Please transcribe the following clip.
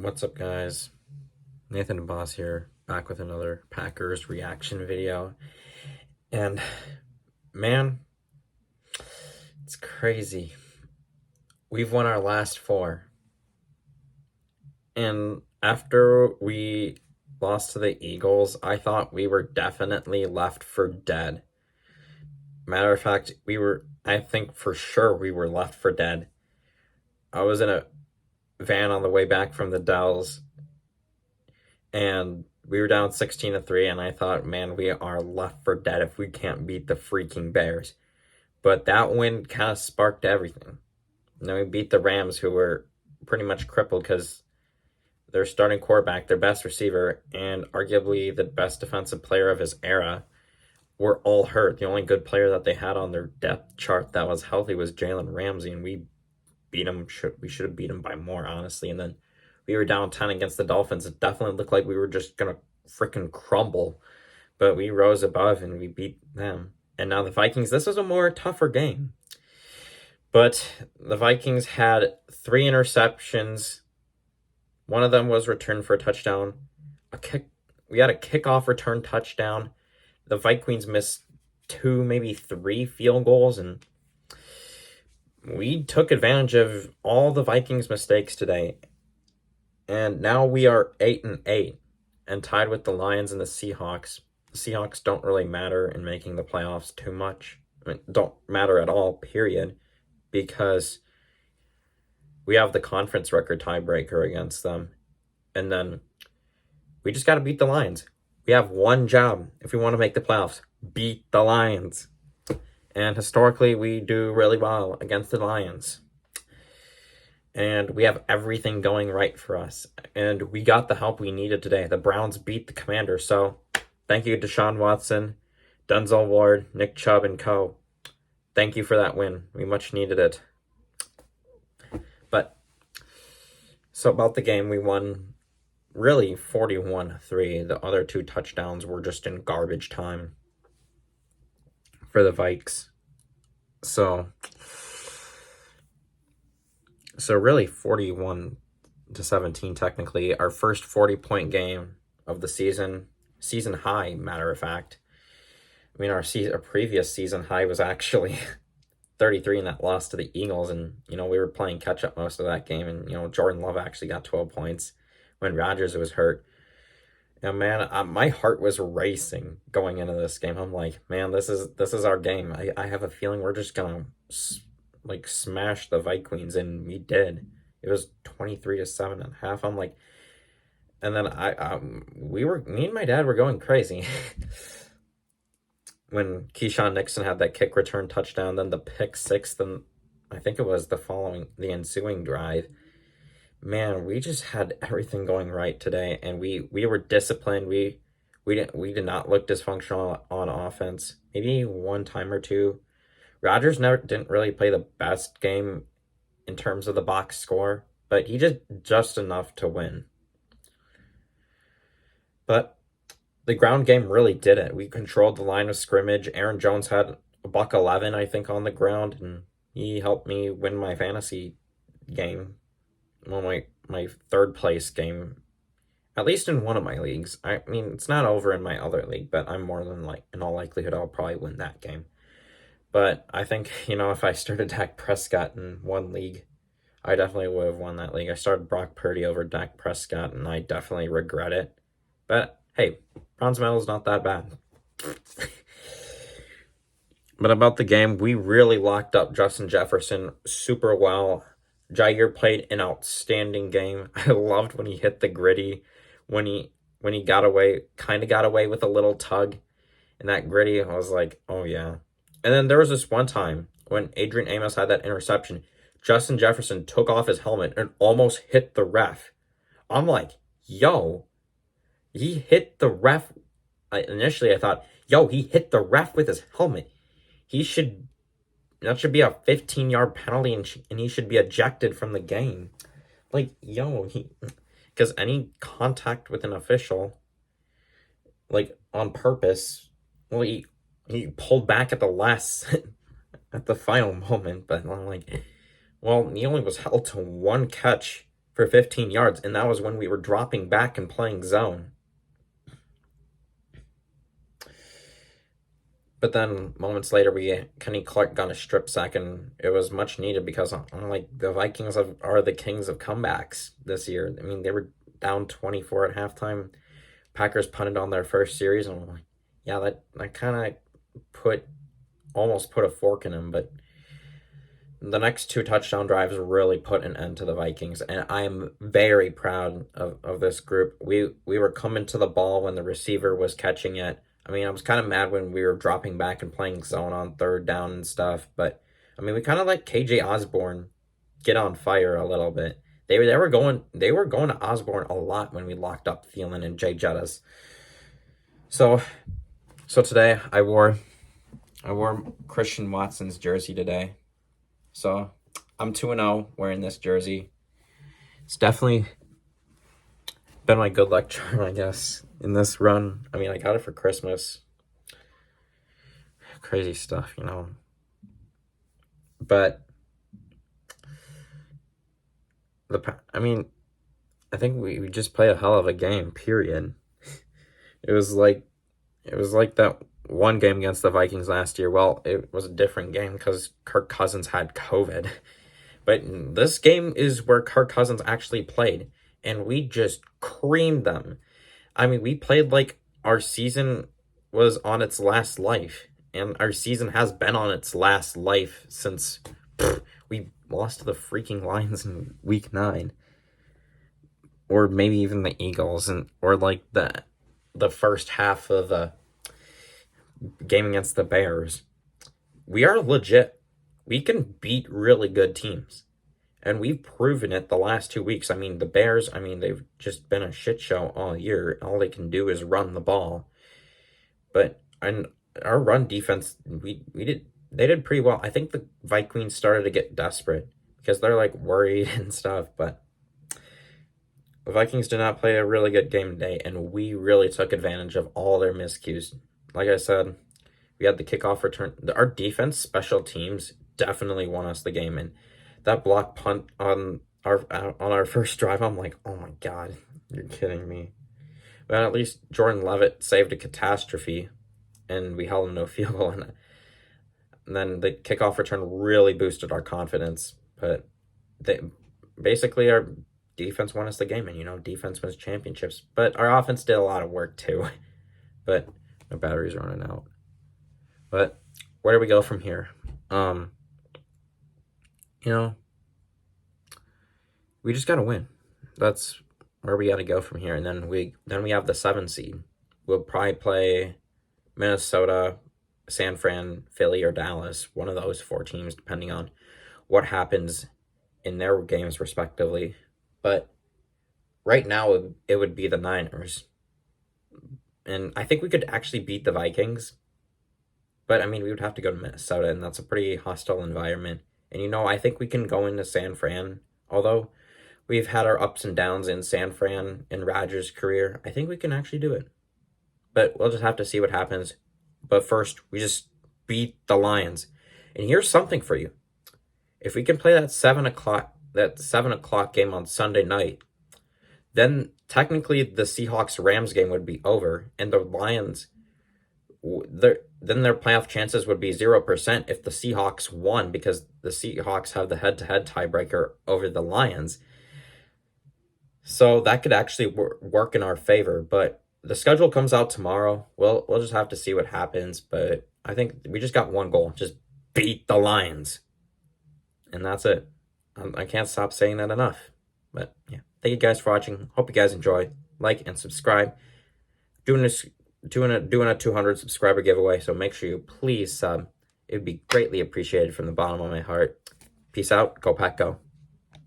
What's up, guys? Nathan Boss here, back with another Packers reaction video. And man, it's crazy. We've won our last four. And after we lost to the Eagles, I thought we were definitely left for dead. Matter of fact, I think for sure we were left for dead. I was in a van on the way back from the Dells, and we were down 16-3, and I thought, man, we are left for dead if we can't beat the freaking Bears. But that win kind of sparked everything. We beat the Rams, who were pretty much crippled because their starting quarterback, their best receiver, and arguably the best defensive player of his era were all hurt. The only good player that they had on their depth chart that was healthy was Jalen Ramsey, and we beat him. We should have beat him by more, honestly. And then we were down 10 against the Dolphins. It definitely looked like we were just going to freaking crumble. But we rose above and we beat them. And now the Vikings, this was a more tougher game. But the Vikings had 3 interceptions. One of them was returned for a touchdown. We had a kickoff return touchdown. The Viqueens missed 2, maybe 3 field goals, and we took advantage of all the Vikings' mistakes today. And now we are 8-8 and tied with the Lions and the Seahawks. The Seahawks don't really matter in making the playoffs too much. Don't matter at all, period, because we have the conference record tiebreaker against them. And then we just got to beat the Lions. We have one job if we want to make the playoffs: beat the Lions. And historically, we do really well against the Lions. And we have everything going right for us. And we got the help we needed today. The Browns beat the Commanders. So thank you, Deshaun Watson, Denzel Ward, Nick Chubb, and co. Thank you for that win. We much needed it. But so about the game, we won really 41-3. The other 2 touchdowns were just in garbage time for the Vikes. So really 41-17 technically. Our first 40-point game of the season high, matter of fact. I mean, our previous season high was actually 33 in that loss to the Eagles, and we were playing catch up most of that game, and Jordan Love actually got 12 points when Rodgers was hurt. And man, my heart was racing going into this game. I'm like, man, this is our game. I have a feeling we're just gonna smash the Viqueens, and we did. It was 23-7.5. I'm like, and then me and my dad were going crazy when Keyshawn Nixon had that kick return touchdown, then the pick 6, then I think it was the ensuing drive. Man, we just had everything going right today, and we were disciplined. We did not look dysfunctional on offense. Maybe one time or two. Rodgers didn't really play the best game in terms of the box score, but he did just enough to win. But the ground game really did it. We controlled the line of scrimmage. Aaron Jones had a $111, I think, on the ground, and he helped me win my fantasy game. Well, my third place game, at least in one of my leagues. I mean, it's not over in my other league, but I'm more than in all likelihood I'll probably win that game. But I think, if I started Dak Prescott in one league, I definitely would have won that league. I started Brock Purdy over Dak Prescott, and I definitely regret it. But hey, bronze medal is not that bad. But about the game, we really locked up Justin Jefferson super well. Jair played an outstanding game. I loved when he hit the gritty, when he got away with a little tug in that gritty. I was like, oh yeah. And then there was this one time when Adrian Amos had that interception. Justin Jefferson took off his helmet and almost hit the ref. I'm like, yo, he hit the ref. Initially I thought, yo, he hit the ref with his helmet. That should be a 15-yard penalty, and he should be ejected from the game. Like, yo, because any contact with an official, on purpose, well, he pulled back at the final moment. But I'm like, well, he only was held to one catch for 15 yards, and that was when we were dropping back and playing zone. But then moments later, Kenny Clark got a strip sack, and it was much needed because I'm like, the Vikings are the kings of comebacks this year. I mean, they were down 24 at halftime. Packers punted on their first series, and I'm like, yeah, that kind of almost put a fork in them. But the next two touchdown drives really put an end to the Vikings, and I am very proud of this group. We were coming to the ball when the receiver was catching it. I mean, I was kind of mad when we were dropping back and playing zone on third down and stuff, but I mean, we kind of let KJ Osborne get on fire a little bit. They were going to Osborne a lot when we locked up Thielen and Jettas. So today I wore Christian Watson's jersey today. So I'm 2-0 wearing this jersey. It's definitely been my good luck charm, I guess, in this run. I mean, I got it for Christmas. Crazy stuff, you know. But I think we just played a hell of a game, period. It was like that one game against the Vikings last year. Well, it was a different game because Kirk Cousins had COVID. But this game is where Kirk Cousins actually played, and we just creamed them. I mean, we played like our season was on its last life, and our season has been on its last life since we lost to the freaking Lions in week 9. Or maybe even the Eagles, or like the first half of the game against the Bears. We are legit. We can beat really good teams. And we've proven it the last 2 weeks. I mean, the Bears, they've just been a shit show all year. All they can do is run the ball. And our run defense, they did pretty well. I think the Viqueens started to get desperate because they're like worried and stuff, but the Vikings did not play a really good game today, and we really took advantage of all their miscues. Like I said, we had the kickoff return. Our defense, special teams, definitely won us the game. And that block punt on our first drive, I'm like, oh my God, you're kidding me. But at least Jordan Levitt saved a catastrophe, and we held him to a field goal. And then the kickoff return really boosted our confidence. But basically our defense won us the game, and you know, defense wins championships. But our offense did a lot of work too. But my battery's running out. But where do we go from here? You know, we just gotta win. That's where we gotta go from here. And then we have the 7 seed. We'll probably play Minnesota, San Fran, Philly, or Dallas. One of those 4 teams, depending on what happens in their games respectively. But right now, it would be the Niners. And I think we could actually beat the Vikings. But, I mean, we would have to go to Minnesota, and that's a pretty hostile environment. And, you know, I think we can go into San Fran. Although we've had our ups and downs in San Fran in Rodgers' career, I think we can actually do it. But we'll just have to see what happens. But first, we just beat the Lions. And here's something for you. If we can play that 7 o'clock game on Sunday night, then technically the Seahawks-Rams game would be over, and the Lions, then their playoff chances would be 0% if the Seahawks won, because the Seahawks have the head-to-head tiebreaker over the Lions. So that could actually work in our favor, but the schedule comes out tomorrow. We'll just have to see what happens, but I think we just got one goal. Just beat the Lions. And that's it. I can't stop saying that enough. But yeah, thank you guys for watching. Hope you guys enjoy. Like and subscribe. Doing a 200 subscriber giveaway, so make sure you please sub. It would be greatly appreciated from the bottom of my heart. Peace out. Go Pack Go.